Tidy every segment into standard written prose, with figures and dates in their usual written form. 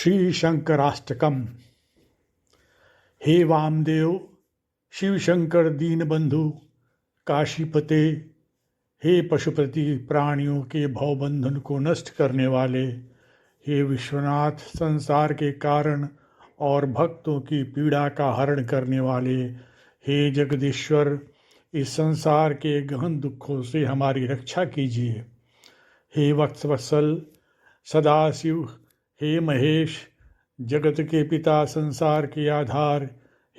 श्री शंकराष्टकम। हे वामदेव, शिव शंकर दीनबंधु, काशीपते, हे पशुपति, प्राणियों के भवबंधन को नष्ट करने वाले, हे विश्वनाथ, संसार के कारण और भक्तों की पीड़ा का हरण करने वाले, हे जगदीश्वर, इस संसार के गहन दुखों से हमारी रक्षा कीजिए। हे वत्सवत्सल, सदाशिव, हे महेश, जगत के पिता, संसार के आधार,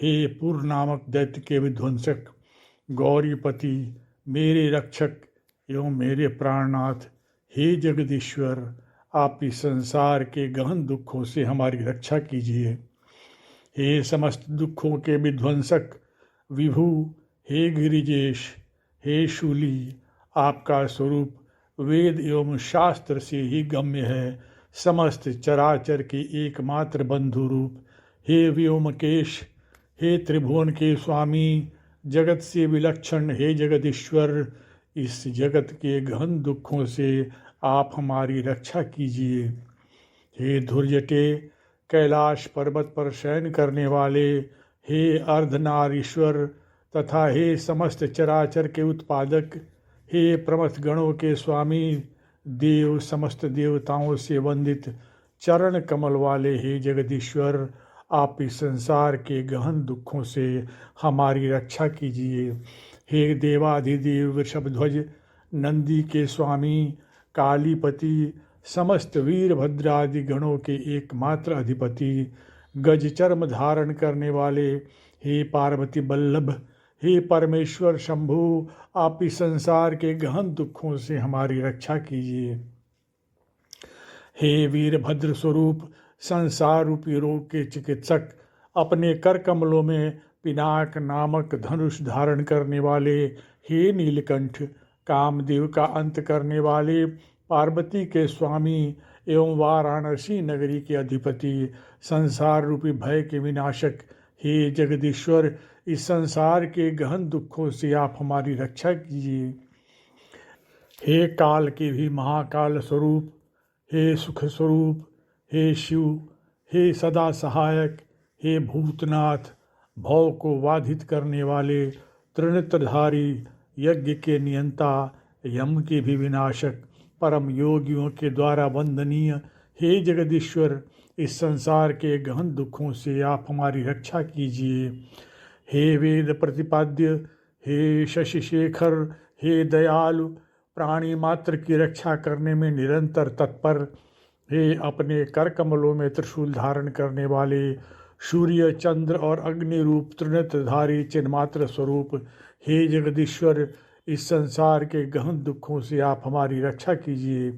हे पूर्व नामक दैत्य के विध्वंसक, गौरीपति, मेरे रक्षक एवं मेरे प्राणनाथ, हे जगदीश्वर, आप इस संसार के गहन दुखों से हमारी रक्षा कीजिए। हे समस्त दुखों के विध्वंसक विभु, हे गिरिजेश, हे शूली, आपका स्वरूप वेद एवं शास्त्र से ही गम्य है। समस्त चराचर के एकमात्र बंधु रूप, हे व्योमकेश, हे त्रिभुवन के स्वामी, जगत से विलक्षण हे जगदीश्वर, इस जगत के गहन दुखों से आप हमारी रक्षा कीजिए। हे धुर्जटे, कैलाश पर्वत पर शयन करने वाले, हे अर्धनारीश्वर तथा हे समस्त चराचर के उत्पादक, हे प्रमथ गणों के स्वामी, देव समस्त देवताओं से वंदित, चरण कमल वाले हे जगदीश्वर, आप इस संसार के गहन दुखों से हमारी रक्षा कीजिए। हे देवाधिदेव वृषभध्वज, नंदी के स्वामी, कालीपति, समस्त वीरभद्रादि गणों के एकमात्र अधिपति, गज चर्म धारण करने वाले, हे पार्वती वल्लभ, हे परमेश्वर शंभु, आप इस संसार के गहन दुखों से हमारी रक्षा कीजिए। हे वीरभद्र स्वरूप, संसार रूपी रोग के चिकित्सक, अपने कर कमलों में पिनाक नामक धनुष धारण करने वाले, हे नीलकंठ, कामदेव का अंत करने वाले, पार्वती के स्वामी एवं वाराणसी नगरी के अधिपति, संसार रूपी भय के विनाशक, हे जगदीश्वर, इस संसार के गहन दुखों से आप हमारी रक्षा कीजिए। हे काल के भी महाकाल स्वरूप, हे सुख स्वरूप, हे शिव, हे सदा सहायक, हे भूतनाथ, भव को बाधित करने वाले, त्रिनेत्रधारी, यज्ञ के नियंता, यम के भी विनाशक, परम योगियों के द्वारा वंदनीय, हे जगदीश्वर, इस संसार के गहन दुखों से आप हमारी रक्षा कीजिए। हे वेद प्रतिपाद्य, हे शशिशेखर, हे दयालु, प्राणी मात्र की रक्षा करने में निरंतर तत्पर, हे अपने कर कमलों में त्रिशूल धारण करने वाले, सूर्य, चंद्र और अग्नि रूप त्रिनेत्रधारी चिन्मात्र स्वरूप, हे जगदीश्वर, इस संसार के गहन दुखों से आप हमारी रक्षा कीजिए।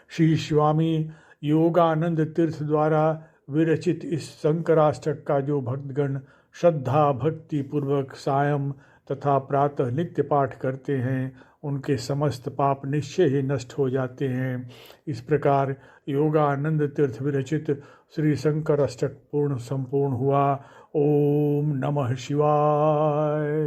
श्री स्वामी योगानंद तीर्थ द्वारा विरचित इस शंकराष्टक का जो भक्तगण श्रद्धा भक्ति पूर्वक सायं तथा प्रातः नित्य पाठ करते हैं, उनके समस्त पाप निश्चय ही नष्ट हो जाते हैं। इस प्रकार योगानंद तीर्थ विरचित श्री शंकर अष्टक पूर्ण संपूर्ण हुआ। ओम नमः शिवाय।